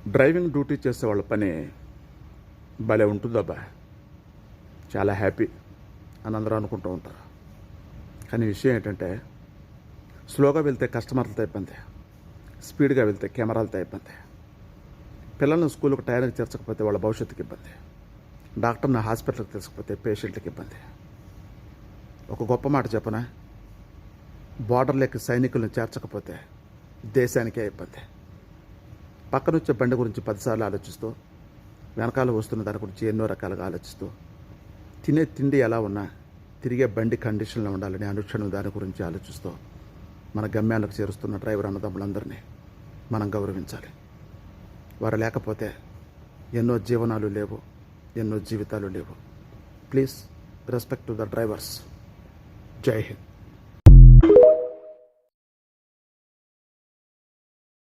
Driving duty చేసే వాళ్ళ పని భలే ఉంటుందబ్బా, చాలా హ్యాపీ అని అందరూ అనుకుంటూ ఉంటారు. కానీ విషయం ఏంటంటే, స్లోగా వెళ్తే కస్టమర్లతో ఇబ్బంది, స్పీడ్గా వెళ్తే కెమెరాలతో ఇబ్బంది, పిల్లల్ని స్కూల్కి టైంకి చేర్చకపోతే వాళ్ళ భవిష్యత్తుకి ఇబ్బంది, డాక్టర్ని హాస్పిటల్కి తీసుకపోతే పేషెంట్కి ఇబ్బంది. ఒక గొప్ప మాట చెప్పనా, బార్డర్లోకి సైనికులను చేర్చకపోతే దేశానికే ఇబ్బంది. పక్కనొచ్చే బండి గురించి 10 సార్లు ఆలోచిస్తూ, వెనకాల వస్తున్న దాని గురించి ఎన్నో రకాలుగా ఆలోచిస్తూ, తినే తిండి ఎలా ఉన్నా తిరిగే బండి కండిషన్లో ఉండాలని అనుక్షణం దాని గురించి ఆలోచిస్తూ మన గమ్యాలకు చేరుస్తున్న డ్రైవర్ అన్నదమ్ములందరినీ మనం గౌరవించాలి. వారు లేకపోతే ఎన్నో జీవనాలు లేవు, ఎన్నో జీవితాలు లేవు. Please respect to the drivers. జై హింద్.